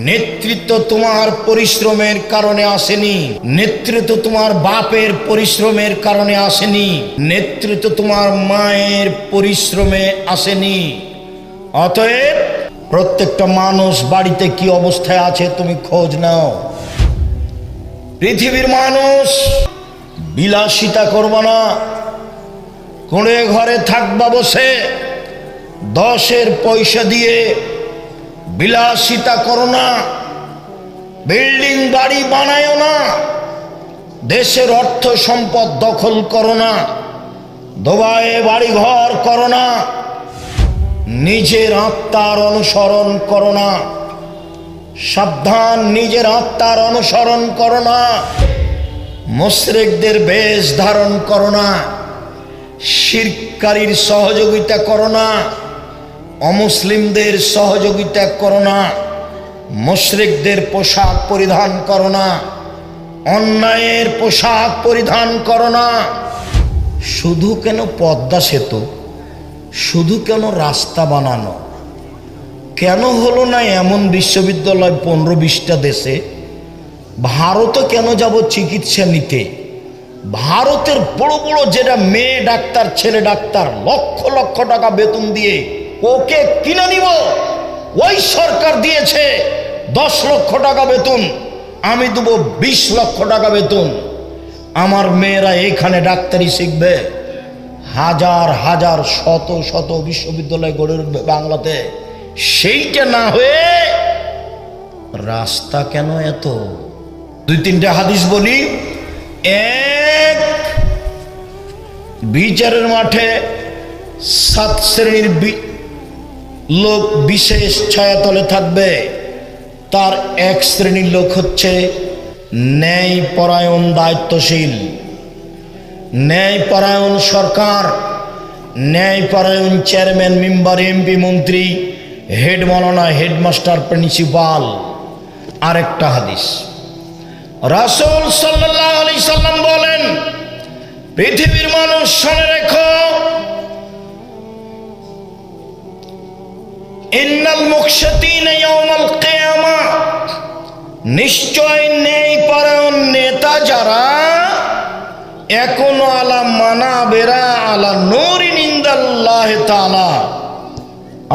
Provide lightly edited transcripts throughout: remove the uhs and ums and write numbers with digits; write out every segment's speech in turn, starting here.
নেতৃত্ব তোমার পরিশ্রমের কারণে আসেনি, নেতৃত্ব তোমার বাপের পরিশ্রমের কারণে আসেনি, নেতৃত্ব তোমার মায়ের পরিশ্রমে আসেনি। অতএব প্রত্যেকটা মানুষ বাড়িতে কি অবস্থায় আছে তুমি খোঁজ নাও। পৃথিবীর মানুষ বিলাসিতা করব না, কোণে ঘরে থাকবা বসে 10-এর পয়সা দিয়ে বিলাসিতা করো না, বিল্ডিং বাড়ি বানায়ও না, দেশের অর্থ সম্পদ দখল করো না, দোবায়ে বাড়ি ঘর করো না, নিজের আত্মার অনুসরণ করো না। সাবধান, নিজের আত্মার অনুসরণ করো না, মুশরিকদের বেশ ধারণ করো না, শিরকারীর সহযোগিতা করো না, অমুসলিমদের সহযোগিতা করো না, মুশরিকদের পোশাক পরিধান করো না, অন্যায়ের পোশাক পরিধান করো না। শুধু কেন পদ্মা সেতু, শুধু কেন রাস্তা বানানো, কেন হলো না এমন বিশ্ববিদ্যালয় 15-20টা দেশে? ভারতে কেন যাব চিকিৎসা নিতে? ভারতের বড় বড় যেটা মেয়ে ডাক্তার ছেলে ডাক্তার লক্ষ লক্ষ টাকা বেতন দিয়ে ওকে কিনে নিব, ওই সরকার দিয়েছে 10 লক্ষ টাকা বেতন, আমি দেবো 20 লক্ষ টাকা বেতন। আমার মেয়েরা এখানে ডাক্তারি শিখবে, হাজার হাজার শত শত বিশ্ববিদ্যালয় গড়ে উঠবে বাংলাতে। সেইটা না হয়ে রাস্তা কেন এত? 2-3টা হাদিস বলি। এক, বিচারের মাঠে 7 শ্রেণীর লোক বিশেষ ছায়াতলে থাকবে। তার 1 শ্রেণীর লোক হচ্ছে ন্যায়পরায়ণ দায়িত্বশীল, ন্যায়পরায়ণ সরকার, ন্যায়পরায়ণ চেয়ারম্যান, মেম্বার, এমপি, মন্ত্রী, হেড মাওলানা, হেডমাস্টার, প্রিন্সিপাল। আরেকটা হাদিস, রাসূল সাল্লাল্লাহু আলাইহি সাল্লাম বলেন, পৃথিবীর মানুষ শুনে রেখো, ইন্নাল মুকশাতিনা ইয়াউমাল কিয়ামাহ, নিশ্চয় ন্যায়পরায়ণ নেতা যারা, একুনু আলা মানাবিরা আলা নূরিন ইনদাল্লাহি তাআলা,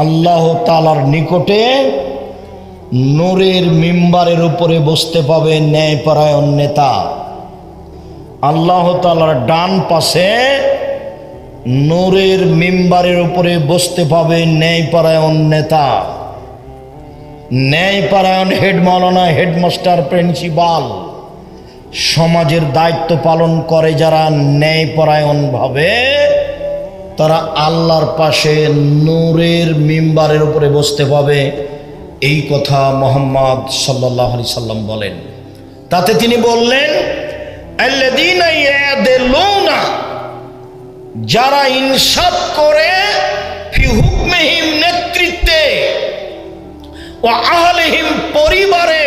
আল্লাহ তাআলার নিকটে নূরের মিম্বারের উপরে বসতে পাবে ন্যায়পরায়ণ নেতা। আল্লাহ তাআলার ডান পাশে নূরের মিম্বারের উপরে বসতে পাবে ন্যায়পরায়ণ নেতা, ন্যায়পরায়ণ হেড মাওলানা, হেডমাস্টার, প্রিন্সিপাল। সমাজের দায়িত্ব পালন করে যারা ন্যায়পরায়ণ ভাবে, তারা আল্লাহর পাশে নূরের মিম্বারের উপরে বসতে পাবে। এই কথা মুহাম্মদ সাল্লাল্লাহু আলাইহি সাল্লাম বলেন। তাতে তিনি বললেন, আল্লাযীনা ইয়াদলুনা, যারা ইনসাফ করে, ফি হুকমিহিম, নেতৃত্বে, ওয়া আহলিহিম, পরিবারে,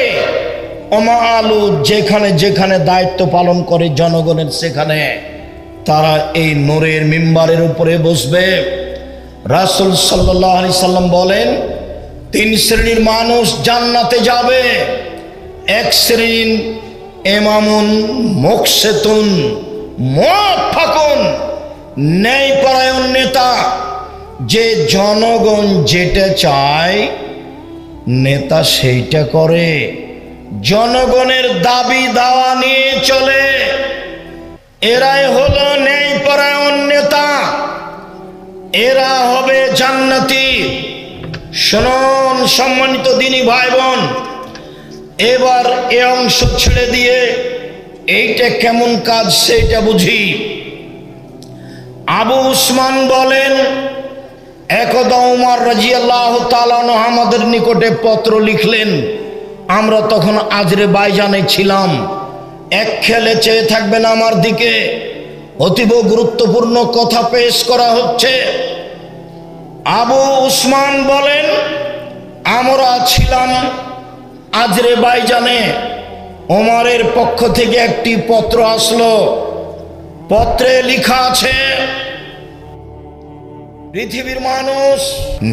ওমাআলু, যেখানে যেখানে দায়িত্ব পালন করে জনগণের, সেখানে তারা এই নূরের মিম্বারের উপরে বসবে। রাসূল সাল্লাল্লাহু আলাইহি সাল্লাম বলেন, 3 শ্রেণীর মানুষ জান্নাতে যাবে। 1 শ্রেণীর ইমামুন মুকসিতুন মুওয়াফাকুন, ন্যায়পরায়ণ নেতা, যে জনগণ যেটা চায় নেতা সেইটা করে, জনগণের দাবি দাওয়া নিয়ে চলে, এরাই হলো ন্যায়পরায়ণ নেতা, এরা হবে জান্নাতি। শুনুন সম্মানিত দিনী ভাই বোন, এবার এ অংশ ছেড়ে দিয়ে এইটা কেমন কাজ সেইটা বুঝি। আবু উসমান বলেন, একদা ওমর রাদিয়াল্লাহু তাআলা আনহু আমাদের নিকটে পত্র লিখলেন। আমরা তখন আজেরবাইজানে ছিলাম। এক খেলে চেয়ে থাকবেন আমার দিকে, অতীব গুরুত্বপূর্ণ কথা পেশ করা হচ্ছে। আবু উসমান বলেন, আমরা ছিলাম আজেরবাইজানে, ওমরের পক্ষ থেকে একটি পত্র আসলো। পত্রে লেখা আছে, পৃথিবীর মানুষ,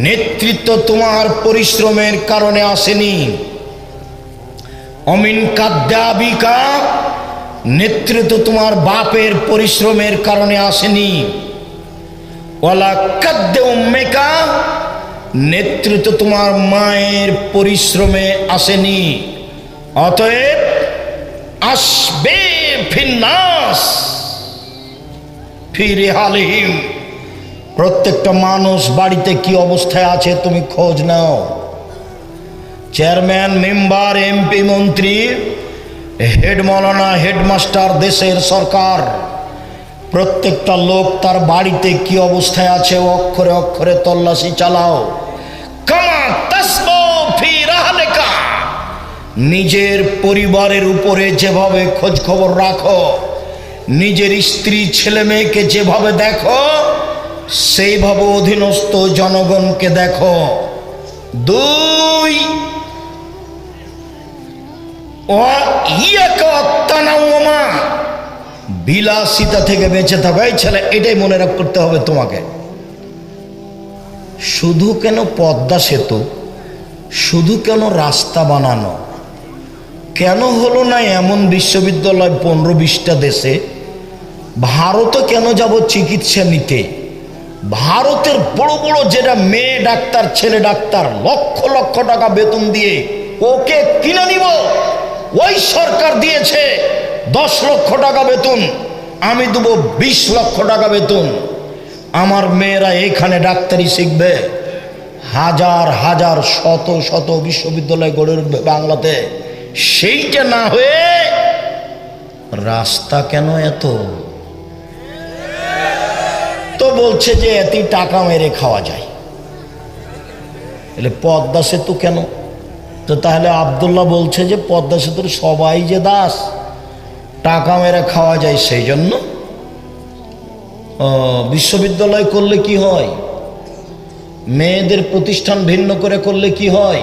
নেতৃত্ব তোমার পরিশ্রমের কারণে আসেনি, অমিন কাদ্দাবিকা, নেতৃত্ব তোমার বাপের পরিশ্রমের কারণে আসেনি। ওয়ালা কাদ্দে উম্মেকা, নেতৃত্ব তোমার মায়ের পরিশ্রমে আসেনি। অতএব আসবে ফিন্নাস ফি রিহালিহিম, প্রত্যেকটা মানুষ বাড়িতে কি অবস্থায় আছে তুমি খোঁজ নাও। চেয়ারম্যান, মেম্বার, এমপি, মন্ত্রী, হেড মাওলানা, হেডমাস্টার, দেশের সরকার, প্রত্যেকটা লোক তার বাড়িতে কি অবস্থায় আছে অক্ষরে অক্ষরে তল্লাশি চালাও। কামা তাসবু ফি রাহলিকা, নিজের পরিবারের উপরে যেভাবে খোঁজ খবর রাখো, নিজের স্ত্রী ছেলে মেয়েকে যেভাবে দেখো, সেইভাবে অধীনস্থ জনগণকে দেখো। 2, বিলাসিতা থেকে বেঁচে থাকো। এই ছেলে, এটাই মনে করতে হবে তোমাকে। শুধু কেন পদ্মা সেতু, শুধু কেন রাস্তা বানানো, কেন হলো না এমন বিশ্ববিদ্যালয় 15-20টা দেশে? ভারতে কেন যাব চিকিৎসা নিতে? ভারতের বড় বড় যেটা মেয়ে ডাক্তার, ছেলে ডাক্তার, লক্ষ লক্ষ টাকা বেতন দিয়ে ওকে কিনে নিব। ওই সরকার দিয়েছে 10 লক্ষ টাকা বেতন, আমি দেবো 20 লক্ষ টাকা বেতন। আমার মেয়েরা এখানে ডাক্তারি শিখবে। হাজার হাজার শত শত বিশ্ববিদ্যালয় গড়ে উঠবে বাংলাতে। সেইটা না হয়ে রাস্তা কেন এত? তো বলছে যে এতই টাকা মেরে খাওয়া যায়। এলে পদ্মা সেতু কেন? তো তাহলে আব্দুল্লাহ বলছে যে পদ্মা সেতুর সবাই যে দাস, টাকা মেরে খাওয়া যায় সেই জন্য। বিশ্ববিদ্যালয় করলে কি হয়? মেয়েদের প্রতিষ্ঠান ভিন্ন করে করলে কি হয়?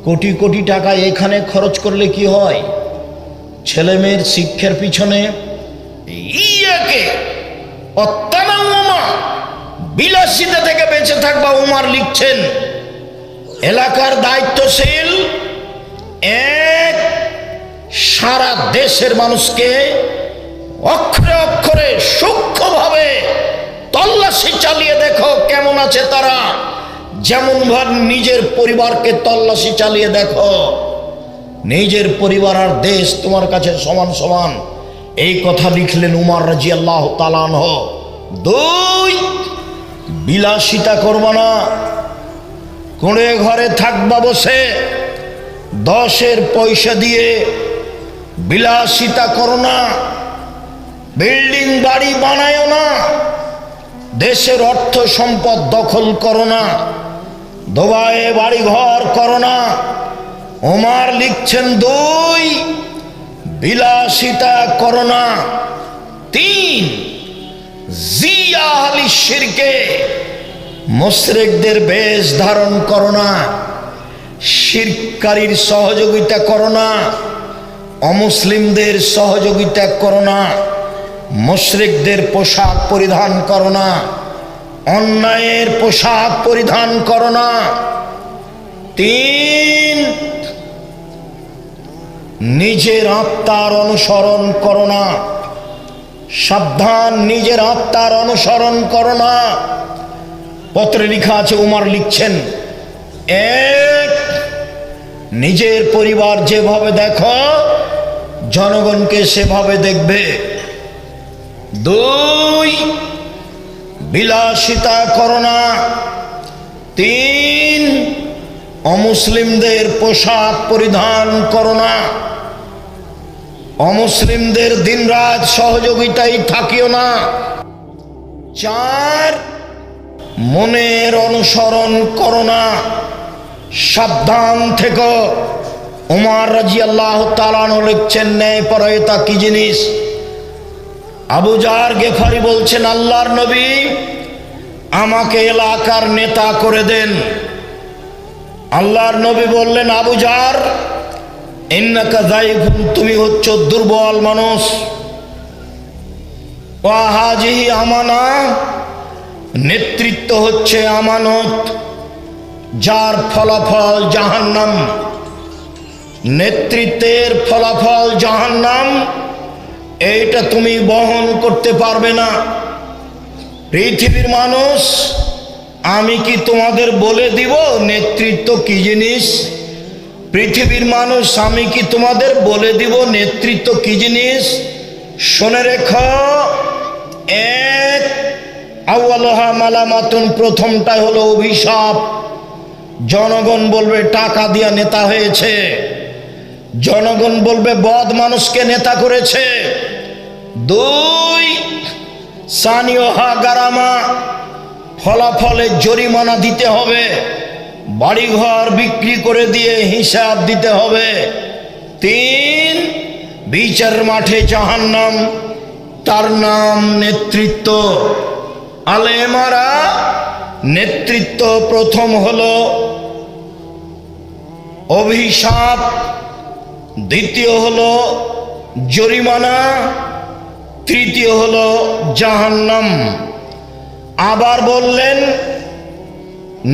কোটি কোটি টাকা এখানে খরচ করলে কি হয়? ছেলে মেয়ের শিক্ষার পিছনে বিলাসিতা থেকে বেঁচে থাকবা। উমার লিখছেন, এলাকার দায়িত্বশীল এক সারা দেশের মানুষকে অক্ষরে অক্ষরে সূক্ষ্মভাবে তল্লাশি চালিয়ে দেখো কেমন আছে তারা। যেমন ভাবে নিজের পরিবারকে তল্লাশি চালিয়ে দেখো। নিজের পরিবার আর দেশ তোমার কাছে সমান সমান, এই কথা লিখলেন উমর রাদিয়াল্লাহু তাআলা আনহু। 2, বিলাসিতা করবা না। কোণে ঘরে থাকবা বসে 10-এর পয়সা দিয়ে বিলাসিতা করো না। বিল্ডিং বাড়ি বানায় না। দেশের অর্থ সম্পদ দখল করো না। দুবাইয়ে বাড়ি ঘর করো না। ওমর লিখছেন 2, বিলাসিতা করো না। 3, জিয়া আহলি শিরকে, মুশরিকদের বেশ ধারণ করো না। শিরকারীর সহযোগিতা করো না। অমুসলিমদের সহযোগিতা করো না। মুশরিকদের পোশাক পরিধান করো না। অন্যায়ের পোশাক পরিধান করো না। 3, নিজের আত্মার অনুসরণ করো না। সাবধান, নিজের আত্মার অনুসরণ করো না। পত্রে লেখা আছে, উমর লিখছেন, 1, নিজের পরিবার যেভাবে দেখো জনগণকে সেভাবে দেখবে। 2, বিলাসিতা করো না। 3, অমুসলিমদের পোশাক পরিধান করো না। অমুসলিমদের দিনরাত সহযোগিতায় থাকিও না। 4, মনের অনুসরণ করো না। সাবধান থেকো। উমর রাদিয়াল্লাহু তাআলা আনহু লিখছেন, ন্যায়পরায়ণতা কি জিনিস? আবু জার গেফারি বলছেন, আল্লাহর নবী আমাকে এলাকার নেতা করে দেন। আল্লাহর নবী বললেন, আবু জার ইন্নাকা যায়ফুন, তুমি হচ্ছ দুর্বল মানুষ। ওয়া হাজিহি আমানা, নেতৃত্ব হচ্ছে আমানত, যার ফলাফল জাহান্নাম। নেতৃত্বের ফলাফল জাহান্নাম, এইটা তুমি বহন করতে পারবে না। পৃথিবীর মানুষ, আমি কি তোমাদের বলে দিব নেতৃত্ব কি জিনিস? পৃথিবীর মানুষ, আমি কি তোমাদের বলে দিব নেতৃত্ব কি জিনিস? শুনে রেখো, এক আউয়ালুহা মালামাতুন, প্রথমটাই হলো অভিশাপ। জনগণ বলবে টাকা দিয়া নেতা হয়েছে, জনগণ বলবে বদ মানুষকে নেতা করেছে। দুই সানিওহা গারামা, ফলাফলে জরিমানা দিতে হবে, বাড়িঘর বিক্রি করে দিয়ে হিসাব দিতে হবে। তিন বিচার মাঠে জাহান্নাম, তার নাম নেতৃত্ব। আলেমারা, নেতৃত্ব প্রথম হলো অভিশাপ, দ্বিতীয় হলো জরিমানা, তৃতীয় হলো জাহান্নাম। আবার বললেন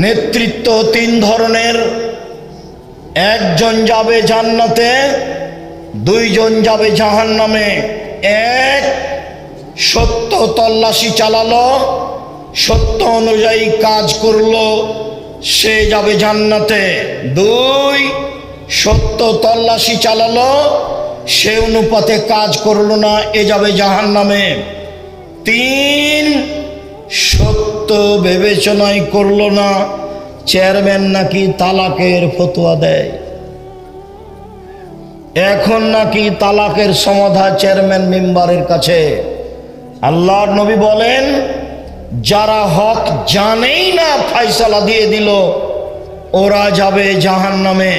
নেতৃত্ব তিন ধরনের, একজন যাবে জান্নাতে, দুইজন যাবে জাহান্নামে। এক, সত্য তল্লাশি চালালো, সত্য অনুযায়ী কাজ করলো, সে যাবে জান্নাতে। দুই, সত্য তল্লাশি চালালো, সে অনুপাতে কাজ করলো না, এ যাবে জাহান্নামে। তিন, সত্য বিবেচনাই করলো না, চেয়ারম্যান নাকি তালাকের ফতোয়া দেয়, এখন নাকি তালাকের সমাধান চেয়ারম্যান মেম্বারের কাছে। আল্লাহর নবী বলেন, যারা হক জানেই না ফয়সালা দিয়ে দিল, ওরা যাবে জাহান্নামে।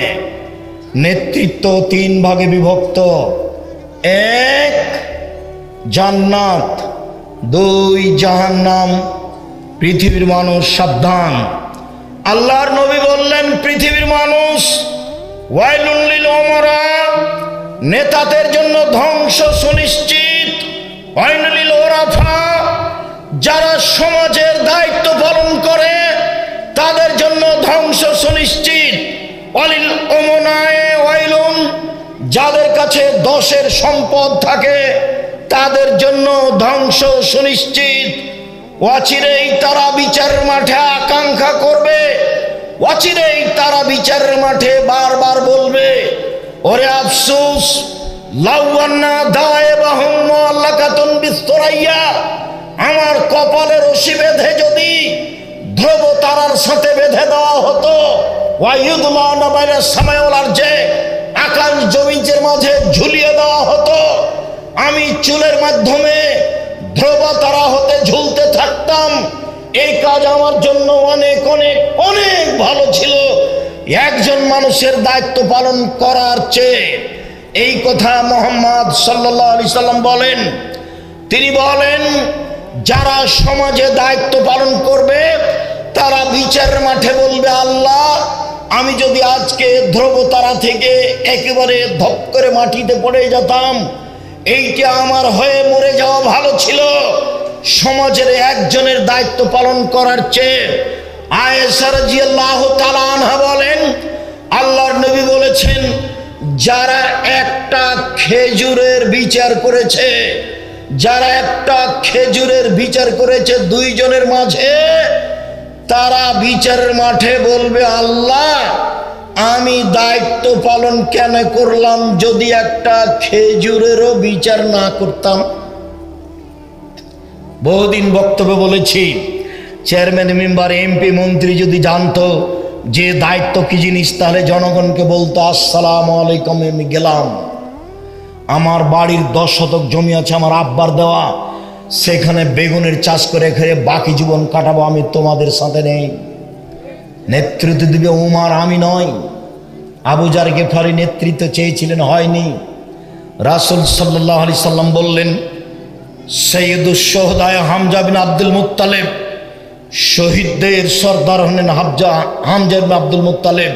নেতৃত্ব তিন ভাগে বিভক্ত, এক জান্নাত, দুই জাহান্নাম। পৃথিবীর মানুষ সাবধান। আল্লাহর নবী বললেন, পৃথিবীর মানুষ, ওয়াইলুল লিল উমারা, নেতাদের জন্য ধ্বংস সুনিশ্চিত। ওয়াইলুল লিল উরাফা, যারা সমাজের দায়িত্ব পালন করে তাদের জন্য ধ্বংস সুনিশ্চিত। ওয়ালিল উমনায়ে ওয়াইলুন, যাদের কাছে দশের সম্পদ থাকে তাদের জন্য ধ্বংস সুনিশ্চিত। অচিরেই তারা বিচারের মাঠে আকাঙ্ক্ষা করবে, অচিরেই তারা বিচারের মাঠে বারবার বলবে, ওরে আফসোস, লাউয়ান্না দায়বাহুম মুআল্লাকাতুন বিসরাইয়া, আমার কপালে রশি বেঁধে যদি ধ্রুব তারার সাথে বেঁধে দেওয়া হতো, ওয়ায়ুদলানা বাইনা সামাই ওয়াল আরজে, আকাশ জমিনের মাঝে ঝুলিয়ে দেওয়া হতো, আমি চুলের মাধ্যমে ধ্রুব তারা হতে ঝুলতে থাকতাম। এই কাজ আমার জন্য অনেক অনেক অনেক ভালো ছিল একজন মানুষের দায়িত্ব পালন করার চেয়ে। এই কথা মুহাম্মদ সাল্লাল্লাহু আলাইহি সাল্লাম বলেন। তিনি বলেন, যারা সমাজে দায়িত্ব পালন করবে তারা বিচারের মাঠে বলবে, আল্লাহ, আমি যদি আজকে ধ্রুবতারা থেকে একেবারে ধপ করে মাটিতে পড়ে যেতাম, এইটা আমার হয়ে মরে যাওয়া ভালো ছিল সমাজের একজনের দায়িত্ব পালন করার চেয়ে। আয়েশা রাদিয়াল্লাহু তাআলা আনহা বলেন, আল্লাহর নবী বলেছেন, যারা একটা খেজুরের বিচার করেছে, যারা একটা খেজুরের বিচার করেছে দুইজনের মাঝে, তারা বিচারের মাঠে বলবে, আল্লাহ, আমি দায়িত্ব পালন কেন করলাম যদি একটা খেজুরেরও বিচার না করতাম। বহুদিন বক্তব্য বলেছি, চেয়ারম্যান মেম্বার এমপি মন্ত্রী যদি জানতো যে দায়িত্ব কি জিনিস, তাহলে জনগণকে বলতো, আসসালামু আলাইকুম, আমি গেলাম, আমার বাড়ির 10 শতক জমি আছে আমার আব্বার দেওয়া, সেখানে বেগুনের চাষ করে খেয়ে বাকি জীবন কাটাবো, আমি তোমাদের সাথে নেই। নেতৃত্ব দিবে উমার, আমি নয়। আবু জার গিফারি নেতৃত্ব চেয়েছিলেন, হয়নি। রাসূল সাল্লাল্লাহু আলাইহি সাল্লাম বললেন, সৈয়দুশ শুহাদা হামজা বিন আব্দুল মুত্তালিব, শহীদদের সর্দার হলেন হামজা বিন আব্দুল মুত্তালিব,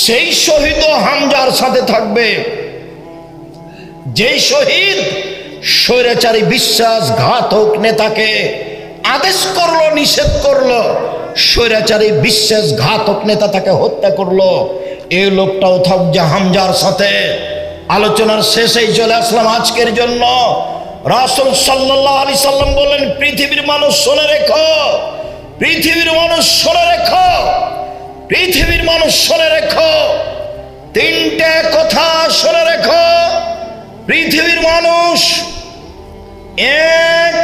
সেই শহীদও হামজার সাথে থাকবে। যেই শহীদ স্বৈরাচারী বিশ্বাসঘাতক নেতাকে আদেশ করলো, নিষেধ করলো, স্বৈরাচারী বিশ্বাসঘাতক নেতা তাকে হত্যা করলো, এই লোকটাও থাকছে হামজার সাথে। আলোচনার শেষেই চলে আসলাম আজকের জন্য। রাসূল সাল্লাল্লাহু আলাইহি সাল্লাম বলেন, পৃথিবীর মানুষ শুনে রেখো, পৃথিবীর মানুষ শুনে রেখো, পৃথিবীর মানুষ শুনে রেখো, তিনটে কথা শুনে রেখো পৃথিবীর মানুষ। এক,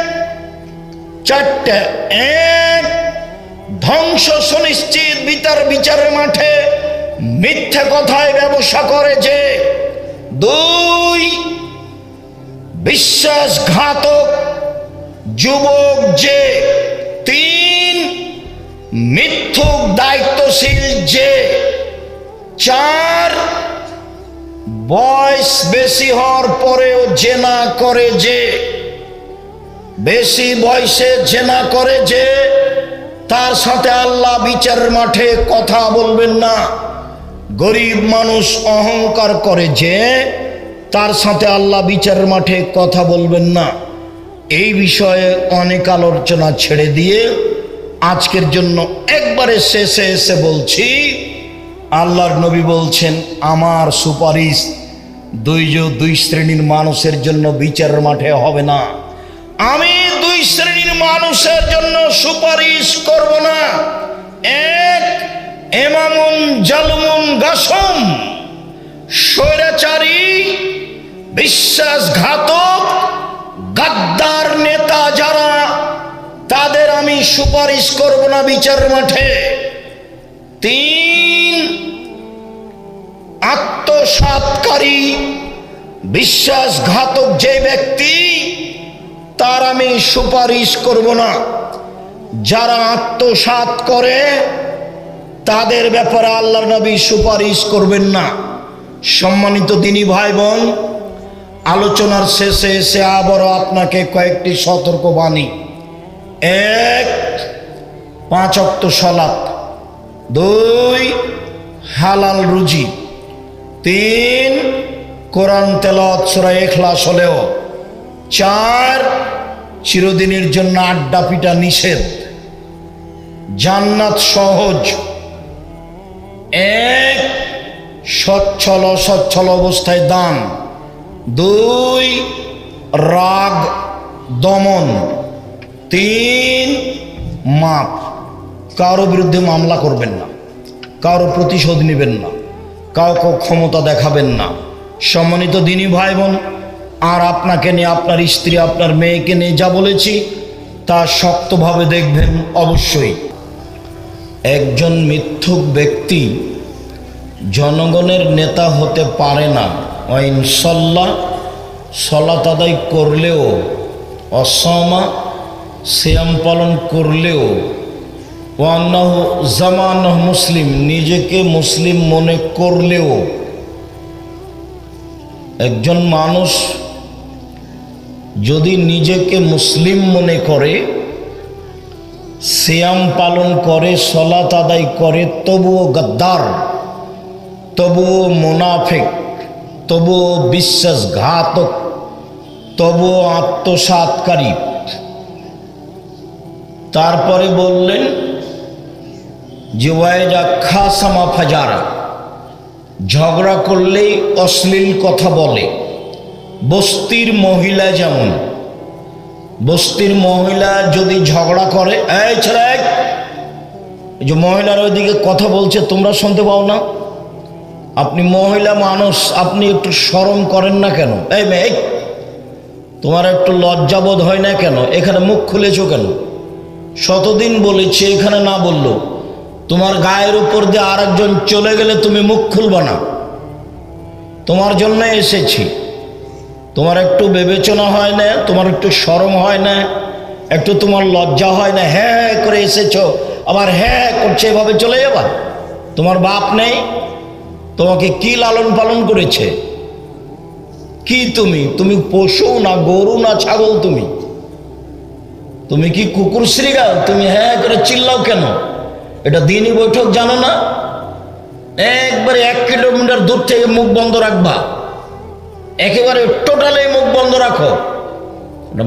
চারটে। এক, ধ্বংস সুনিশ্চিত বিচারের মাঠে মিথ্যা কথায় ব্যবসা করে যে। দুই, বিশ্বাসঘাতক যুবক যে। তিন, মিথ্যুক দায়িত্বশীল যে। চার, বয়স বেশি হওয়ার পরেও জেনা করে যে। বেশি বয়সে জেনা করে যে, তার সাথে আল্লাহ বিচারের মাঠে কথা বলবেন না। গরিব মানুষ অহংকার করে যে, তার সাথে আল্লাহ বিচারের মাঠে কথা বলবেন না। এই বিষয়ে অনেক আলোচনা ছেড়ে দিয়ে আজকের জন্য একবারে শেষে এসে বলছি, আল্লাহর নবী বলছেন, আমার সুপারিশ দুই শ্রেণীর মানুষের জন্য বিচারের মাঠে হবে না। আমি দুই শ্রেণীর মানুষের জন্য সুপারিশ করব না। এক, ইমামুন জালুমুন গাসম, স্বৈরাচারী, বিশ্বাসঘাতক, গাদ্দার নেতা যারা, তাদের আমি সুপারিশ করব না বিচারের মাঠে। তিন, আত্মসাৎকারী, বিশ্বাসঘাতক যে ব্যক্তি, তার আমি সুপারিশ করব না। যারা আত্মসাৎ করে তাদের ব্যাপারে আল্লাহর নবী সুপারিশ করবেন না। সম্মানিত দ্বীনি ভাই বোন, আলোচনার শেষে এসে আবারও আপনাকে কয়েকটি সতর্কবাণী। এক, 5 ওয়াক্ত সালাত। 2, হালাল রুজি। 3, কোরআন তেলাওয়াত সূরা ইখলাস হলেও। 4, চিরদিনের জন্য আড্ডা পিটা নিষেধ। জান্নাত সহজ। 1, সচ্ছল অবস্থায় দান। 2, রাগ দমন। 3, মাপ। কারো বিরুদ্ধে মামলা করবেন না, কারো প্রতিশোধ নেবেন না, কাউকে ক্ষমতা দেখাবেন না। সম্মানিত দ্বীনি ভাই বোন, আর আপনাকে নিয়ে, আপনার স্ত্রী, আপনার মেয়েকে নিয়ে যা বলেছি তা শক্তভাবে দেখবেন অবশ্যই। একজন মিথ্যুক ব্যক্তি জনগণের নেতা হতে পারে না। ইনশাল্লাহ সালাত আদায় করলেও, অসমা সিয়াম পালন করলেও, ওয়ান্নাহু জামানাহু মুসলিম, নিজেকে মুসলিম মনে করলেও, একজন মানুষ যদি নিজেকে মুসলিম মনে করে, সিয়াম পালন করে, সালাত আদায় করে, তবুও গাদ্দার, তবুও মুনাফিক, তবুও বিশ্বাসঘাতক, তবুও আত্মসাৎকারী। তারপরে বললেন যে ওয়াইজা খাসামা ফাজারা, ঝগড়া করলেই অশ্লীল কথা বলে। বস্তির মহিলা যেমন, বস্তির মহিলা যদি ঝগড়া করে, এই ছেলে, এই যে মহিলার ওইদিকে কথা বলছে তোমরা শুনতে পাও না? আপনি মহিলা মানুষ, আপনি একটু শরম করেন না কেন? এই মেয়ে, তোমার একটু লজ্জাবোধ হয় না কেন? এখানে মুখ খুলেছো কেন? শতদিন বলেছি, এখানে না বললো, তোমার গায়ের উপর দিয়ে আর একজন চলে গেলে তুমি মুখ খুলবা না। তোমার জন্য এসেছি, তোমার একটু বিবেচনা হয় না? তোমার একটু শরম হয় না? একটু তোমার লজ্জা হয় না? হ্যাঁ করে এসেছো, আবার হ্যাঁ করছে, এভাবে চলে যাবা? তোমার বাপ নেই? তোমাকে কি লালন পালন করেছে? কি তুমি পশু না গরু না ছাগল? তুমি কি কুকুর শ্রীগাল? তুমি হ্যাঁ করে চিল্লাও কেন? এটা দিনই বৈঠক জানো না? একবারে 1 কিলোমিটার দূর থেকে মুখ বন্ধ রাখবা, একেবারে টোটালি মুখ বন্ধ রাখো।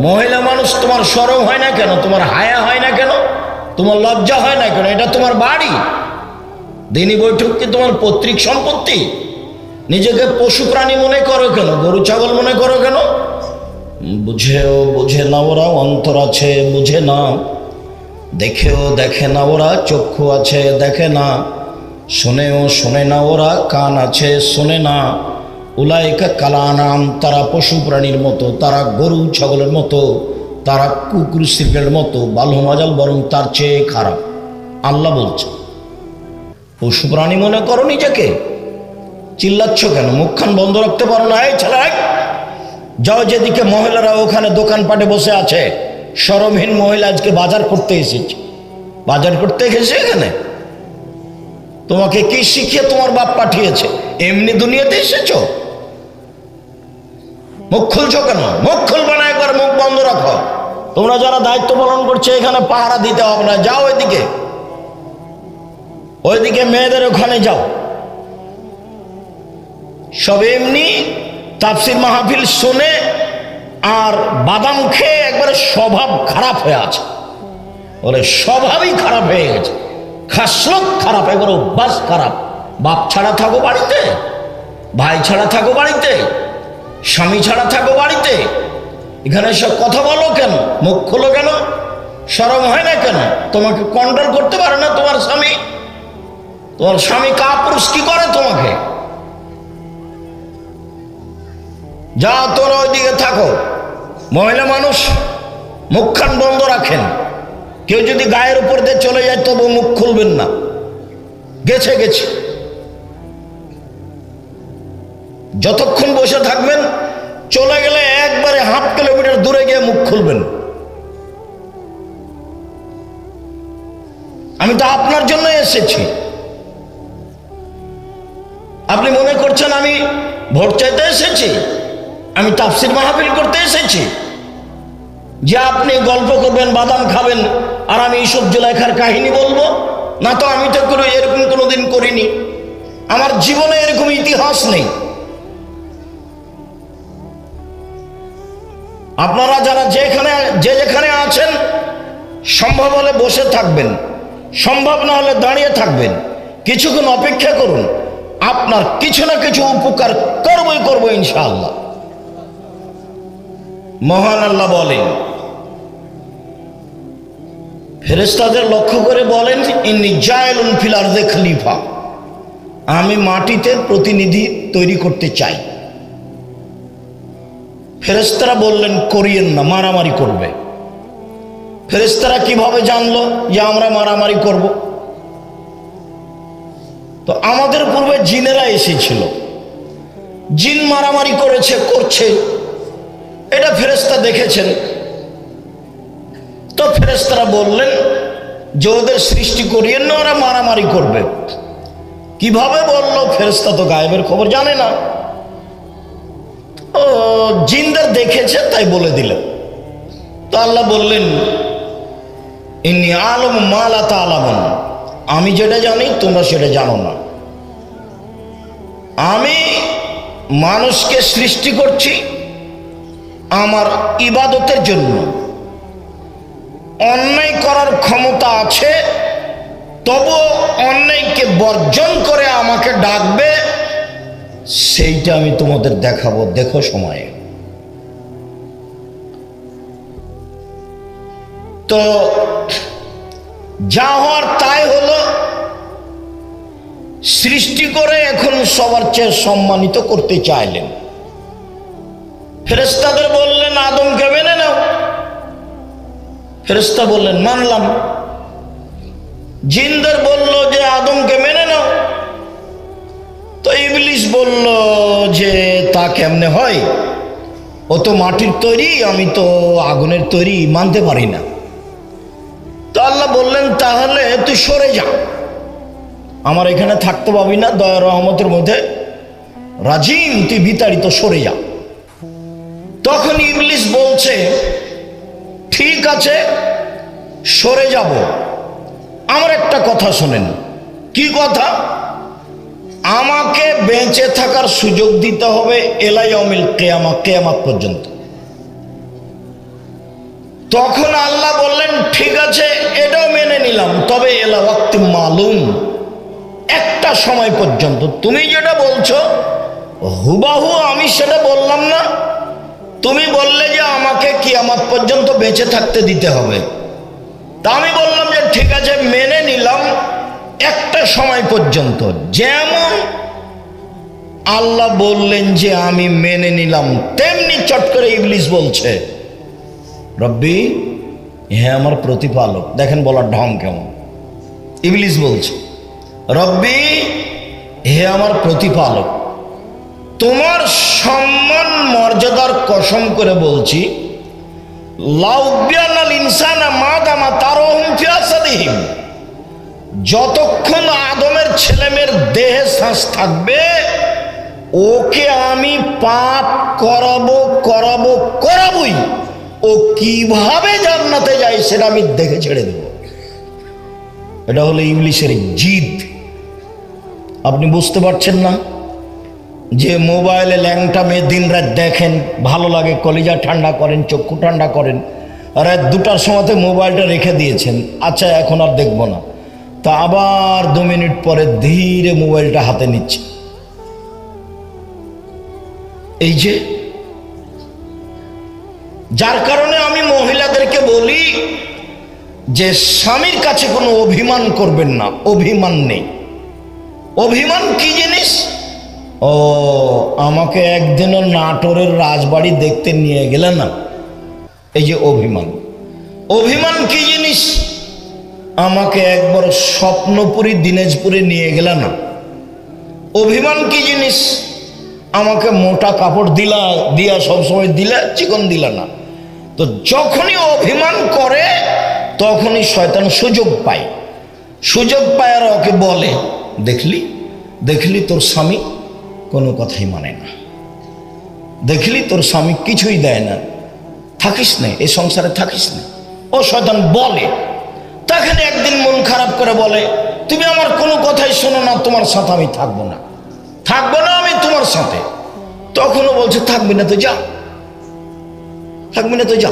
মহিলা মানুষ, তোমার শরম হয় না কেন? তোমার হায়া হয় না কেন? তোমার লজ্জা হয় না কেন? এটা তোমার বাড়ি, দিনী বৈঠক কি তোমার পৈতৃক সম্পত্তি? নিজেকে পশু প্রাণী মনে করো কেন? গরু ছাগল মনে করো কেন? বুঝেও বুঝে না ওরা, অন্তর আছে বুঝে না, দেখেও দেখে না ওরা, চক্ষু আছে দেখে না, শোনেও শোনে না ওরা, কান আছে শোনে না। উলাইকা কালানাম, তারা পশু প্রাণীর মতো, তারা গরু ছাগলের মতো, তারা কুকুর শিল্পের মতো, বালু মাজাল, বরং তার চেয়ে খারাপ। আল্লাহ বলছে পশু প্রাণী মনে করো নিজেকে? চিল্লাচ্ছ কেন? মুখখান বন্ধ রাখতে পারো না? এই ছেলে যাও, যেদিকে মহিলারা ওখানে দোকানপাটে বসে আছে, শরমহীন মহিলা আজকে বাজার করতে এসেছে। বাজার করতে গেছে এখানে? তোমাকে কি শিখিয়ে তোমার বাপ পাঠিয়েছে? এমনি দুনিয়াতে এসেছো? মুখ খুলছো কেন? মুখ খুলবে না, একবার মুখ বন্ধ রাখো। তোমরা যারা দায়িত্ব পালন করছে এখানে পাহারা দিতে হবে না, যাও ওইদিকে, ওইদিকে মেয়েদের ওখানে যাও। সব এমনি তাফসির মাহফিল শুনে আর বাদাম খেয়ে একবারে স্বভাব খারাপ হয়ে আছে। ওরে স্বভাবই খারাপ হয়ে গেছে, খাসলত খারাপ, একবার অভ্যাস খারাপ। বাপ ছাড়া থাকো বাড়িতে, ভাই ছাড়া থাকো বাড়িতে, স্বামী ছাড়া থাকো বাড়িতে, এখানে সব কথা বলো কেন? মুখ খোলো কেন? শরম হয় না কেন? তোমাকে কন্ট্রোল করতে পারে না তোমার স্বামী? তোমার স্বামী কাপুরুষ কি করে তোমাকে? যা, তোরা ওইদিকে থাকো। মহিলা মানুষ মুখখান বন্ধ রাখেন। কেউ যদি গায়ের উপর দিয়ে চলে যায় তবু মুখ খুলবেন না। গেছে গেছে, যতক্ষণ বসে থাকবেন, চলে গেলে একবারে 1/2 কিলোমিটার দূরে গিয়ে মুখ খুলবেন। আমি তো আপনার জন্য এসেছি। আপনি মনে করছেন আমি ভোট চাইতে এসেছি? আমি তাফসির মাহফিল করতে এসেছি যে আপনি গল্প করবেন, বাদাম খাবেন, আর আমি ইউসুফ জুলাইখার কাহিনী বলবো? না তো, আমি তো এরকম কোনোদিন করিনি। আমার জীবনে এরকম ইতিহাস নেই। আপনারা যারা যেখানে আছেন, সম্ভব হলে বসে থাকবেন, সম্ভব না হলে দাঁড়িয়ে থাকবেন, কিছুক্ষণ অপেক্ষা করুন। আপনার কিছু না কিছু উপকার করবো ইনশাআল্লাহ। মহান আল্লাহ বলেন, ফেরেশতাদের লক্ষ্য করে বলেন, ইন্নী জাইলুন ফিল আরদি খলিফা, আমি মাটিতে প্রতিনিধি তৈরি করতে চাই। ফেরেশতারা বললেন, করিয়েন না, মারামারি করবে। ফেরেশতারা কিভাবে জানলো যে আমরা মারামারি করব? তো আমাদের পূর্বে জিনেরা এসেছিল, জিন মারামারি করছে, এটা ফেরেশতা দেখেছেন। তো ফেরেশতারা বললেন যে ওদের সৃষ্টি করিয়েন না, ওরা মারামারি করবে। কিভাবে বললো? ফেরেশতা তো গায়েবের খবর জানে না, ও জিনদের দেখেছে তাই বলে দিলেন। তো আল্লাহ বললেন, ইন্নী আ'লামু মা লা তা'লামুন, আমি যেটা জানি তোমরা সেটা জানো না। আমি মানুষকে সৃষ্টি করছি আমার ইবাদতের জন্য। অন্যায় করার ক্ষমতা আছে, তবু অন্যায়কে বর্জন করে আমাকে ডাকবে, সেইটা আমি তোমাদের দেখাবো, দেখো সময়ে। তো যা হওয়ার তাই হলো। সৃষ্টি করে এখন সবার চেয়ে সম্মানিত করতে চাইলেন। ফেরেশতাদের বললেন, আদমকে মেনে নাও। ফেরেশতা বললেন, মানলাম। জিনদের বলল যে আদমকে মেনে নাও। তো ইবলিস বলল যে তা কেমনে হয়, ও তো মাটির তৈরি, আমি তো আগুনের তৈরি, মানতে পারি না। তো আল্লাহ বললেন, তাহলে তুই সরে যা, আমার এখানে থাকতে পাবি না, দয়া রহমতের মধ্যে রাজিম, তুই বিতাড়িত, সরে যা। তখন ইবলিস বলছে, ঠিক আছে সরে যাব, আমার একটা কথা শোনেন। কি কথা? আমাকে বেঁচে থাকার সুযোগ দিতে হবে ইলা ইয়াউমিল কিয়ামা, কিয়ামত পর্যন্ত। তখন আল্লাহ বললেন, ঠিক আছে এটাও মেনে নিলাম, তবে ইলা ওয়াক্তি মালুম, একটা সময় পর্যন্ত। তুমি যেটা বলছো হুবাহু আমি সেটা বললাম না। তুমি বললে যে আমাকে কিয়ামত পর্যন্ত বেঁচে থাকতে দিতে হবে, তা আমি বললাম যে ঠিক আছে মেনে নিলাম একটা সময় পর্যন্ত। যেমন আল্লাহ বললেন যে আমি মেনে নিলাম, তেমনি চট করে ইবলিস বলছে রব্বি, হ্যাঁ আমার প্রতিপালক। দেখেন বলার ঢং কেমন। ইবলিস বলছে রব্বি, হে আমার প্রতিপালক, তোমার সম্মান মর্যাদার কসম করে বলছি, লাউবিয়ানাল ইনসানা মাদামা তারহুম ফি আসাদিহিম, যতক্ষণ আদমের ছেলেমেয়ের দেহে শ্বাস থাকবে ওকে আমি পাপ করাবই। ও কিভাবে জান্নাতে যায় সেটা আমি দেখে ছেড়ে দেব। এটা হলো ইবলিসের জিদ। আপনি বুঝতে পারছেন না যে মোবাইলে ল্যাংটা মেয়ে দিন রাত দেখেন, ভালো লাগে, কলিজা ঠান্ডা করেন, চক্ষু ঠান্ডা করেন, রাত 2টার সময়তে মোবাইলটা রেখে দিয়েছেন, আচ্ছা এখন আর দেখবো না, তা আবার 2 মিনিট পরে ধীরে মোবাইলটা হাতে নিচ্ছে। এই যে যার কারণে আমি মহিলাদেরকে বলি যে স্বামীর কাছে কোনো অভিমান করবেন না। অভিমান নেই। অভিমান কি জিনিস? ও আমাকে একদিনও নাটোরের রাজবাড়ি দেখতে নিয়ে গেলে না, এই যে অভিমান। অভিমান কি জিনিস? আমাকে একবার স্বপ্নপুরী দিনাজপুরে নিয়ে গেলে না। অভিমান কি জিনিস? আমাকে মোটা কাপড় দিয়া সবসময় দিলা, চিকন দিলা না। তো যখনই অভিমান করে তখনই শয়তান সুযোগ পায়। সুযোগ পায় আর ওকে বলে, দেখলি তোর স্বামী কোনো কথাই মানে না, দেখলি তোর স্বামী কিছুই দেয় না, থাকিস না, এই সংসারে থাকিস না। ও শয়তান বলে। তখন একদিন মন খারাপ করে বলে, তুমি আমার কোনো কথাই শোনো না, তোমার সাথে আমি থাকবো না আমি তোমার সাথে। তখনও বলছে থাকবি না তো যা।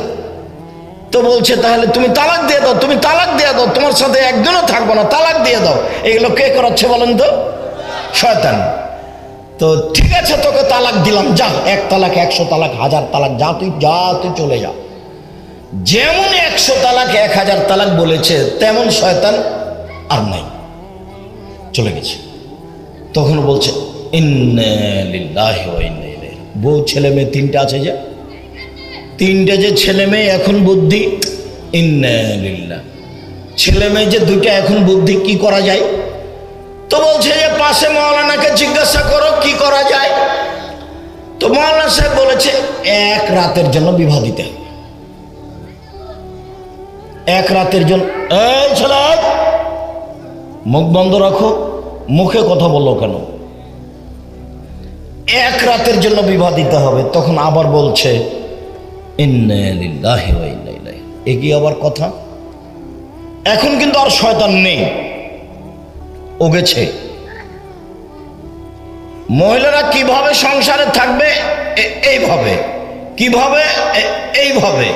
তো বলছে তাহলে তুমি তালাক দিয়ে দাও, তোমার সাথে একদিনও থাকবো না, তালাক দিয়ে দাও। এগুলো কে করাচ্ছে বলেন তো? শয়তান। তো ঠিক আছে তোকে তালাক দিলাম, যা। 1 তালাক, 100 তালাক, 1000 তালাক, তুই চলে যা। যেমন 100 তালাক 1000 তালাক বলেছে, তেমন শয়তান আর নাই, চলে গেছে। তখন বলছে ইন্না লিল্লাহি ওয়া ইন্না ইলাইহি। বউ ছেলে মেয়ে 3টা আছে, যে 3টে যে ছেলে মেয়ে এখন বুদ্ধি, ইন্না লিল্লাহ। ছেলে মেয়ে যে 2টা এখন বুদ্ধি, কি করা যায়? তো বলছে যে পাশে মাওলানাকে জিজ্ঞাসা করো কি করা যায়। তো মাওলানা সাহেব বলেছে 1 রাতের জন্য বিবাহ দিতে হবে। 1 রাতের জন্য। এই ছেলে, মুখ বন্ধ রাখো, মুখে কথা বলো কেন? 1 রাতের জন্য বিবাহ দিতে হবে। তখন আবার বলছে ইন্না লিল্লাহি ওয়া ইন্না ইলাইহি। এ কি আবার কথা? এখন কিন্তু আর শয়তান নেই, ও গেছে। মহিলারা কিভাবে সংসারে থাকবে? এইভাবে। কিভাবে? এইভাবে।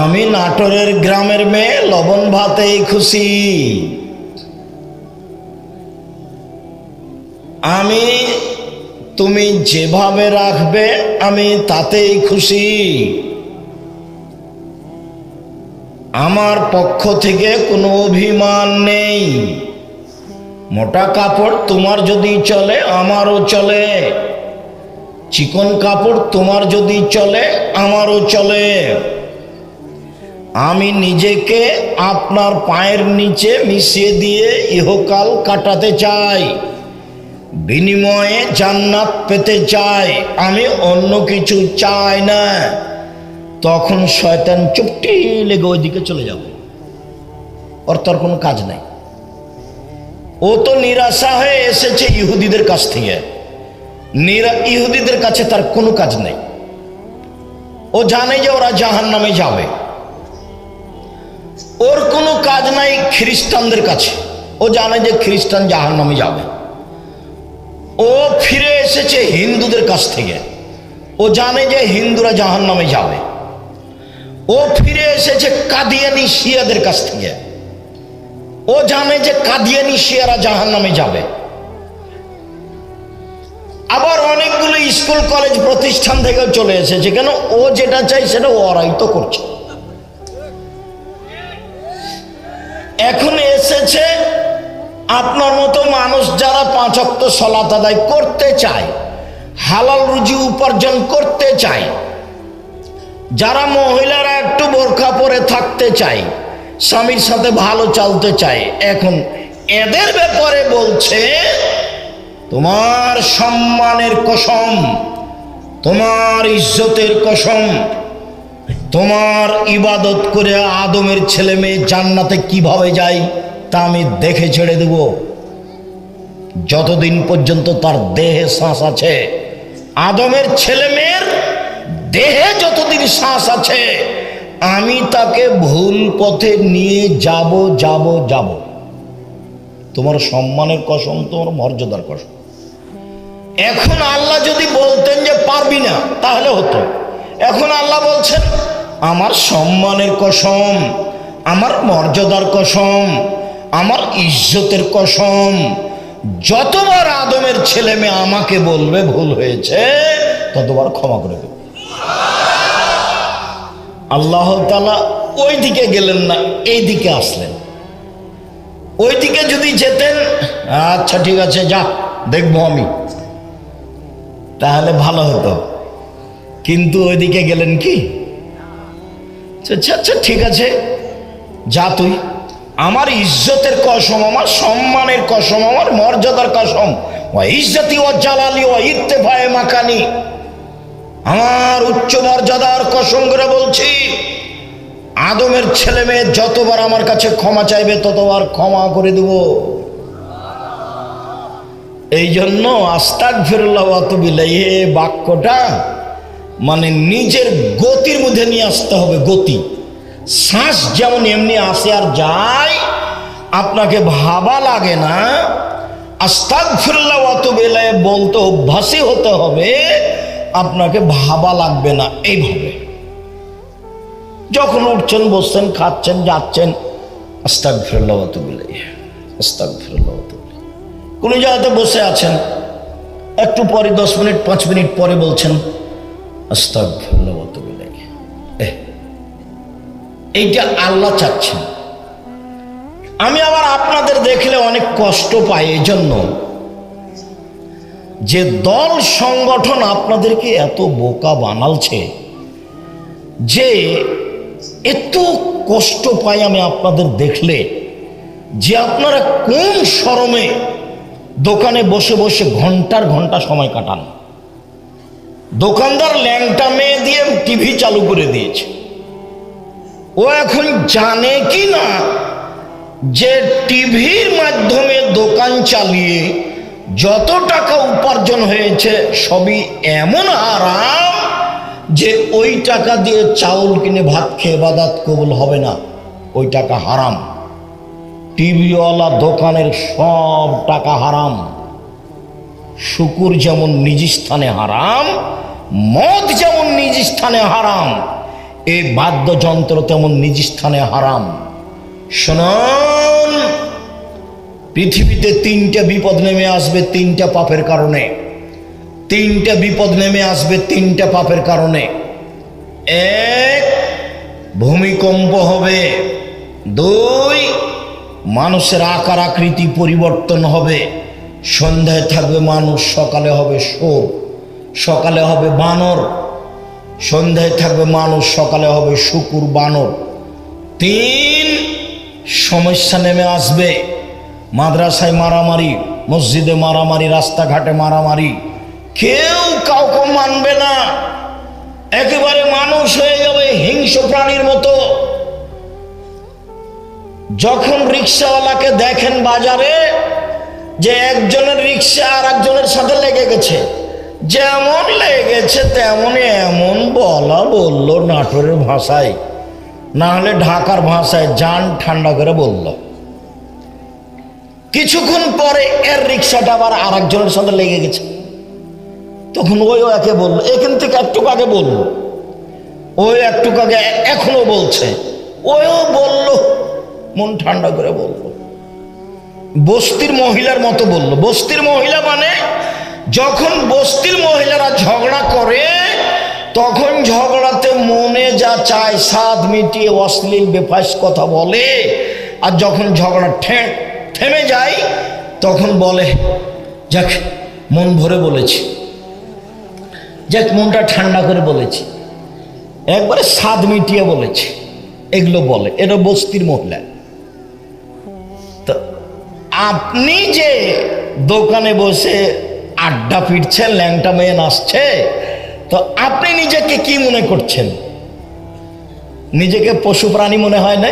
আমি নাটোরের গ্রামের মেয়ে, লবণ ভাতেই খুশি। তুমি যেভাবে রাখবে আমি তাতেই খুশি। আমার পক্ষ থেকে কোনো অভিমান নেই। মোটা কাপড় তোমার যদি চলে আমারও চলে, চিকন কাপড় তোমার যদি চলে আমারও চলে। আমি নিজেকে আপনার পায়ের নিচে মিশিয়ে দিয়ে ইহকাল কাটাতে চাই, বিনিময়ে জান্নাত পেতে চাই, আমি অন্য কিছু চাই না। তখন শয়তান চুপটি লেগে ওইদিকে চলে যাবে, ওর তোর কোনো কাজ নাই। ও তো নিরাশা হয়ে এসেছে ইহুদিদের কাছ থেকে, ইহুদিদের কাছে তার কোনো কাজ নেই। ও জানে যে ওরা জাহান্নামে যাবে। ওর কোনো কাজ নাই খ্রিস্টানদের কাছে, ও জানে যে খ্রিস্টান জাহান্নামে যাবে। ও ফিরে এসেছে হিন্দুদের কাছ থেকে, ও জানে যে হিন্দুরা জাহান্নামে যাবে। ও ফিরে এসেছে কাদিয়ানি শিয়াদের কাছ থেকে, ও জানে যে কাদিয়ানি শিয়ারা জাহান্নামে যাবে। আবার অনেকগুলো স্কুল কলেজ প্রতিষ্ঠান থেকে চলে এসেছে, কেন ও যেটা চাই সেটা ওরাই তো করছে। এখন এসেছে আপনার মতো মানুষ যারা 5 ওয়াক্ত সালাত আদায় করতে চায়, হালাল রুজি উপার্জন করতে চায়, যারা মহিলারা একটু বোরখা পরে থাকতে চায়, স্বামীর সাথে ভালো চলতে চায়, এখন এদের ব্যাপারে বলছে তোমার সম্মানের কসম, তোমার ইজ্জতের কসম, তোমার ইবাদত করে আদমের ছেলে মেয়ে জান্নাতে কিভাবে যায় তা আমি দেখে ছেড়ে দেব। যতদিন পর্যন্ত তার দেহে শ্বাস আছে, আদমের ছেলে মেয়ের দেহে যতদিন শ্বাস আছে, আমি তাকে ভুল পথে নিয়ে যাব যাব যাব। তোমার সম্মানের কসম, তোমার মর্যাদার কসম। এখন আল্লাহ যদি বলতেন যে পারবি না তাহলে হতো। এখন আল্লাহ বলছেন আমার সম্মানের কসম, আমার মর্যাদার কসম, আমার ইজ্জতের কসম, যতবার আদমের ছেলে মেয়ে আমাকে বলবে ভুল হয়েছে ততবার ক্ষমা করে দেব। আল্লাহ তাআলা ওই দিকে গেলেন না, এই দিকে আসলেন। ওই দিকে যদি যেতেন, আচ্ছা ঠিক আছে যা দেখবো আমি, তাহলে ভালো হতো। কিন্তু ওইদিকে গেলেন কি, আচ্ছা আচ্ছা ঠিক আছে যা, তুই আমার ইজ্জতের কসম, আমার সম্মানের কসম, আমার মর্যাদার কসম, ও ইজ্জতি ও জালালি ও ইত্তেফায়ে মাকানি, আমার উচ্চ মর্যাদার কসম করে বলছি, আদমের ছেলে মেয়ে যতবার আমার কাছে ক্ষমা চাইবে ততবার ক্ষমা করে দেব। এই জন্য আস্তাগফিরুল্লাহ ওয়া আতুবু ইলাইহি এই বাক্যটা মানে নিজের গতির মধ্যে নিয়ে আসতে হবে। গতি, শ্বাস যেমন এমনি আসে আর যায়, আপনাকে ভাবা লাগে না। আস্তাগফিরুল্লাহ ওয়া আতুবু ইলাইহি বলতে অভ্যাসী হতে হবে, আপনাকে ভাবা লাগবে না। এইভাবে যখন উঠছেন, বসছেন, খাচ্ছেন, যাচ্ছেন, আস্তাগফিরুল্লাহ ওয়া আতুবু ইলাইহি, আস্তাগফিরুল্লাহ ওয়া আতুবু ইলাইহি। কোন জায়গাতে বসে আছেন, একটু পরে 10 মিনিট 5 মিনিট পরে বলছেন আস্তাগফিরুল্লাহ ওয়া আতুবু ইলাইহি। এইটা আল্লাহ চাচ্ছেন। আমি আবার আপনাদের দেখলে অনেক কষ্ট পাই, এই জন্য যে দল সংগঠন আপনাদেরকে এত বোকা বানালছে যে এত কষ্ট পাই আমি আপনাদের দেখলে, যে আপনারা কোন শরমে দোকানে বসে বসে ঘন্টার ঘন্টা সময় কাটান। দোকানদার ল্যাংটা মেয়ে দিয়ে টিভি চালু করে দিয়েছে। ও এখন জানে কি না যে টিভির মাধ্যমে দোকান চালিয়ে যত টাকা উপার্জন হয়েছে সবই এমন হারাম যে ওই টাকা দিয়ে চাউল কিনে ভাত খেয়ে ইবাদত কবুল হবে না, ওই টাকা হারাম। টিভিওয়ালা দোকানের সব টাকা হারাম। শুকুর যেমন নিজ স্থানে হারাম, মদ যেমন নিজ স্থানে হারাম, এই বাদ্যযন্ত্র তেমন নিজ স্থানে হারাম। শুনুন, পৃথিবীতে 3টে বিপদ নেমে আসবে 3টা পাপের কারণে। 3টে বিপদ নেমে আসবে 3টা পাপের কারণে। 1, ভূমিকম্প হবে। 2, মানুষের আকার আকৃতি পরিবর্তন হবে। সন্ধ্যায় থাকবে মানুষ, সকালে হবে শোর, সকালে হবে বানর। সন্ধ্যায় থাকবে মানুষ, সকালে হবে শুকুর বানর। 3, সমস্যা নেমে আসবে। মাদ্রাসায় মারামারি, মসজিদে মারামারি, রাস্তাঘাটে মারামারি, কেউ কাউকে মানবে না, একেবারে মানুষ হয়ে যাবে হিংস্র প্রাণীর মতো। যখন রিক্সাওয়ালাকে দেখেন বাজারে যে একজনের রিক্সা আর একজনের সাথে লেগে গেছে, যেমন লেগেছে তেমনই এমন বলা বললো নাটোরের ভাষায়, না হলে ঢাকার ভাষায় জান ঠান্ডা করে বলল। কিছুক্ষণ পরে এর রিক্সাটা আবার আর একজনের সাথে লেগে গেছে। তখন ওই একে বললো, এখান থেকে একটু আগে বললো, ওই একটু আগে এখনো বলছে, ওইও বলল, মন ঠান্ডা করে বলল। বস্তির মহিলার মতো বলল। বস্তির মহিলা মানে যখন বস্তির মহিলারা ঝগড়া করে তখন ঝগড়াতে মনে যা চায় স্বাদ মিটিয়ে অশ্লীল বেফাস কথা বলে, আর যখন ঝগড়া থেমে যায় তখন বলে যাক মন ভরে বলেছি, যাক মনটা ঠান্ডা করে বলেছি, একবারে স্বাদ মিটিয়ে বলেছি, এগুলো বলে। এটা বস্তির মহিলা। তো আপনি যে দোকানে বসে আড্ডা পিটছেন, ল্যাংটা মেয়ে নাচছে, তো আপনি নিজেকে কি মনে করছেন? নিজেকে পশু প্রাণী মনে হয় না?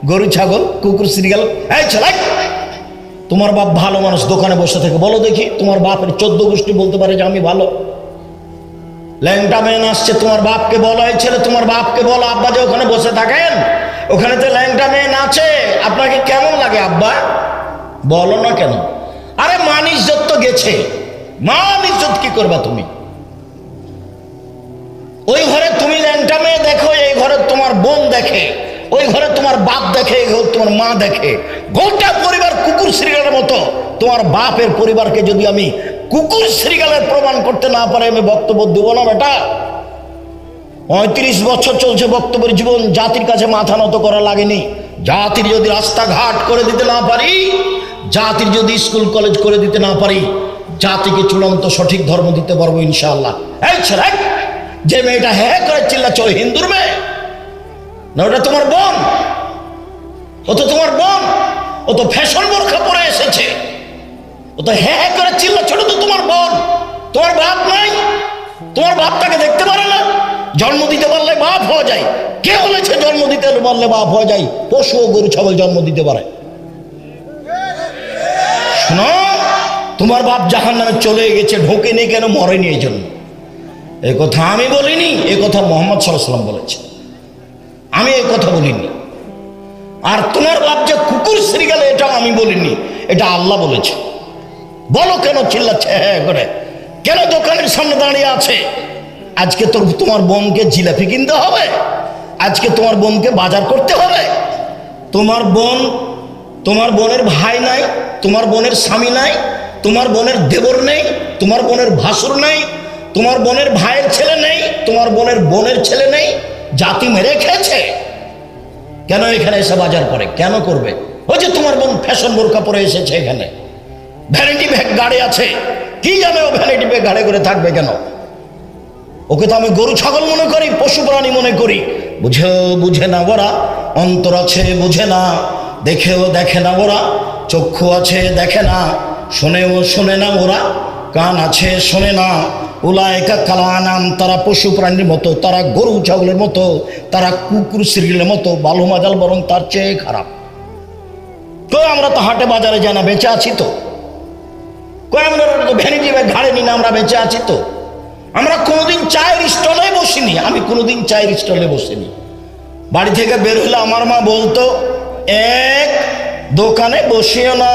গরু ছাগল কুকুর শ্রীগাল? এই ছেলে, তোমার বাপ ভালো মানুষ, দোকানে বসে থেকে বলো দেখি তোমার বাপের 14 গোষ্ঠী বলতে পারে যে আমি ভালো? ল্যাংটা মেয়ে নাচছে, তোমার বাপকে বলো, এই ছেলে তোমার বাপকে বলো আব্বা যে ওখানে বসে থাকেন ওখানে তো ল্যাংটা মেয়ে নাচে, আপনাকে কেমন লাগে আব্বা? বলো না কেন? আরে মান ইজ্জত তো গেছে, মান ইজ্জত কি করবা তুমি? ওই ঘরে তুমি ল্যাংটা মেয়ে দেখো, এই ঘরে তোমার বোন দেখে, ওই ঘরে তোমার বাপ দেখে, এই ঘরে তোমার মা দেখে, গোটা পরিবার কুকুর শ্রীগালের মতো। তোমার বাপের পরিবারকে যদি আমি কুকুর শ্রীগালের প্রমাণ করতে না পারে আমি বক্তব্য দেবো না বেটা। 35 বছর চলছে বক্তব্যের জীবন, জাতির কাছে মাথা নত করা লাগেনি। জাতির যদি রাস্তাঘাট করে দিতে না পারি, জাতির যদি স্কুল কলেজ করে দিতে না পারি, জাতিকে চূড়ান্ত সঠিক ধর্ম দিতে পারবো ইনশাআল্লাহ। এই ছেলে, যে মেয়েটা হ্যাঁ করে চিল্লাচ্ছ ওই হিন্দুর মেয়ে না? ওটা তোমার বোন, ও তো তোমার বোন, ও তো ফ্যাশন বোরখা পরে এসেছে, ও তো হ্যাঁ হ্যাঁ করে চিল্লাচ্ছ, ওটা তো তোমার বোন। তোমার বাপ নাই? তোমার বাপ তাকে দেখতে পারে না? জন্ম দিতে পারলে বাপ হওয়া যায়। কে বলেছে জন্ম দিতে পারলে বাপ হওয়া যায়? পশু ও গরু ছাগল জন্ম দিতে পারে। শোনো, তোমার বাপ জাহান্নামে চলে গেছে, ঢোকেনি কেন? মরেনি এই জন্য। এই কথা আমি বলিনি, এই কথা মুহাম্মদ সাল্লাল্লাহু আলাইহি ওয়াসাল্লাম বলেছে, আমি এই কথা বলিনি। আর তোমার বাপ যে কুকুর শ্রীগাল এটা আমি বলিনি, এটা আল্লাহ বলেছে। বলো কেন চিল্লাচ্ছে হ্যাঁ করে? কেন দোকানের সামনে দাঁড়িয়ে আছে? আজকে তোমার বোনকে জিলাপি কিনতে হবে, আজকে তোমার বোনকে বাজার করতে হবে। তোমার বোনের ভাই নাই, তোমার বোনের স্বামী নাই, তোমার বোনের দেবর নেই, তোমার বোনের ভাসুর নেই, তোমার বোনের ভাইয়ের ছেলে নেই, তোমার বোনের ছেলে নেই, জাতি মেরে খেয়েছে। কেন এখানে এসে বাজার করে? কেন করবে? ওই যে তোমার বোন ফ্যাশন বোরকা পরে এসেছে, এখানে ভ্যানিটি ব্যাগ গাড়ি আছে, কি জানে ও ভ্যানিটি ব্যাগ গাড়ি করে থাকবে কেন? ওকে তো আমি গরু ছাগল মনে করি, পশু প্রাণী মনে করি। বুঝে না ওরা, অন্তর আছে বুঝে না, দেখেও দেখে না ওরা, চক্ষু আছে দেখে না, শোনেও শোনে না ওরা, কান আছে শোনে না। উলাইকা কাল আনাম, তারা পশু প্রাণীর মতো, তারা গরু ছাগলের মতো, তারা কুকুর শ্রীগালের মতো, বালু মাজাল বরং তার চেয়ে খারাপ। কই আমরা তো হাটে বাজারে যাই না, বেঁচে আছি তো? কই আমরা তো ভ্যানিটি ব্যাগ ঘাড়ে নি না, আমরা বেঁচে আছি তো? আমরা কোনোদিন চায়ের স্টলে বসিনি, আমি কোনোদিন চায়ের স্টলে বসিনি। বাড়ি থেকে বের হলে আমার মা বলতো, 1 দোকানে বসিও না,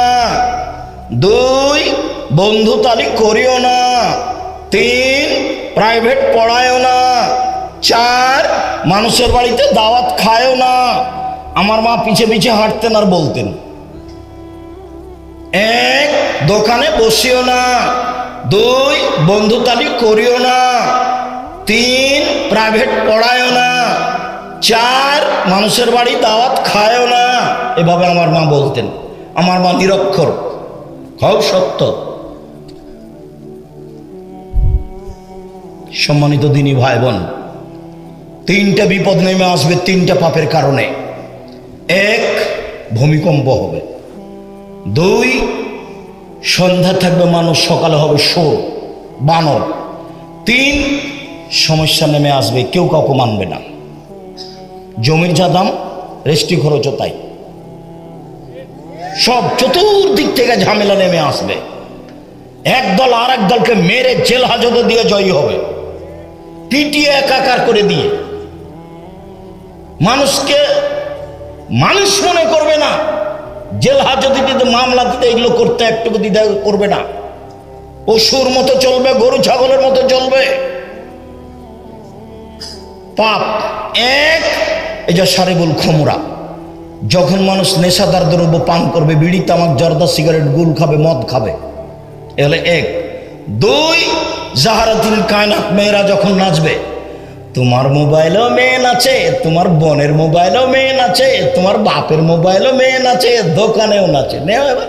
2 বন্ধুতালি করিও না, 3 প্রাইভেট পড়ায়ও না, 4 মানুষের বাড়িতে দাওয়াত খায়ও না। আমার মা পিছে পিছে হাঁটতেন আর বলতেন, 1 দোকানে বসিও না, 2 বন্ধুতালি করিও না, 3 প্রাইভেট পড়ায়ও না, 4 মানুষের বাড়ি দাওয়াত খায়ও না। এভাবে আমার মা বলতেন। আমার মা নিরক্ষর, খুব সত্য। সম্মানিত দিনী ভাই বোন, 3টা বিপদ নেমে আসবে 3টা পাপের কারণে। 1 ভূমিকম্প হবে, 2 সন্ধ্যা থাকবে মানুষ, সকালে হবে শোর বানর, 3 সমস্যা নেমে আসবে, কেউ কাউকে মানবে না। জমির যা দাম, রেস্টি খরচও তাই, সব চতুর্দিক থেকে ঝামেলা নেমে আসবে। এক দল আর এক দলকে মেরে জেল হাজতে দিয়ে জয়ী হবে, পিটিয়ে একাকার করে দিয়ে। মানুষকে মানুষ মনে করবে না, জেল হাজতে দিতে, মামলা দিতে, এগুলো করতে একটুকু দ্বিধা করবে না। পশুর মতো চলবে, গরু ছাগলের মতো চলবে। পাপ 1 এই যে সারিবুল খমরা, যখন মানুষ নেশাদার দ্রব্য পান করবে, বিড়ি তামাক জর্দা সিগারেট গুল খাবে, মদ খাবে, এ হলে এক। দুই, জাহারাতিল কায়নাত মেয়েরা যখন নাচবে, তোমার মোবাইলেও মেয়ে নাচে, তোমার বোনের মোবাইলেও মেয়ে নাচে, তোমার বাপের মোবাইলেও মেয়ে নাচে, দোকানেও নাচে, নেও এবার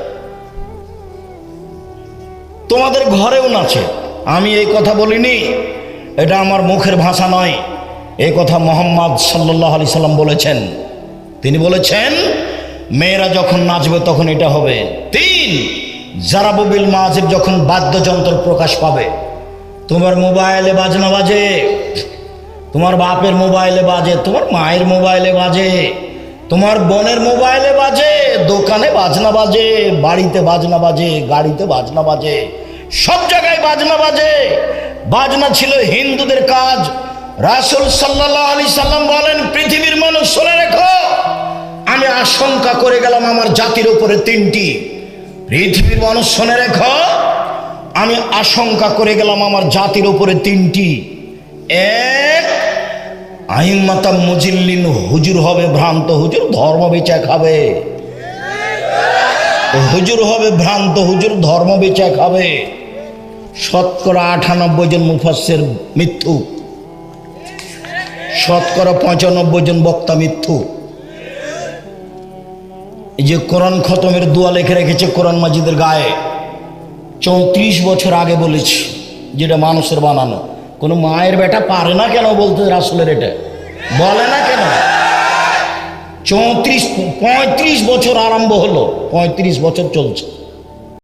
তোমাদের ঘরেও নাচে। আমি এই কথা বলিনি, এটা আমার মুখের ভাষা নয়, এই কথা মুহাম্মদ সাল্লাল্লাহু আলাইহি সাল্লাম বলেছেন। তিনি বলেছেন মেয়েরা যখন নাচবে তখন এটা হবে। তিন, জারাবু বিল মাজিব, যখন বাদ্যযন্ত্র প্রকাশ পাবে, তোমার মোবাইলে বাজনা বাজে, তোমার বাপের মোবাইলে বাজে, তোমার মায়ের মোবাইলে বাজে, তোমার বোনের মোবাইলে বাজে, দোকানে বাজনা বাজে, বাড়িতে বাজনা বাজে, গাড়িতে বাজনা বাজে, সব জায়গায় বাজনা বাজে। বাজনা ছিল হিন্দুদের কাজ। রাসূল সাল্লাল্লাহু আলাইহি সাল্লাম বলেন, পৃথিবীর মানুষ শুনে রেখো, আমি আশঙ্কা করে গেলাম আমার জাতির উপরে তিনটি। পৃথিবীর মানুষ শুনে রেখো, আমি আশঙ্কা করে গেলাম আমার জাতির উপরে তিনটি। এক, আইম্মাতাম মুজিল্লিন, হুজুর হবে ভ্রান্ত হুজুর, ধর্ম বেচা খাবে। হুজুর হবে ভ্রান্ত হুজুর, ধর্ম বেচা খাবে। শতকরা 98 জন মুফাসসির মিথ্যু, শতকরা 95 জন বক্তা মিথ্যু। এই যে কোরআন খতমের দোয়া লিখে রেখেছে কোরআন মাজিদের গায়ে, 34 বছর আগে বলেছি, যেটা মানুষের বানানো। কোনো মায়ের বেটা পারে না কেন বলতে রাসূলের, এটা বলে না কেন? 35 বছর আরম্ভ হলো, 35 বছর চলছে।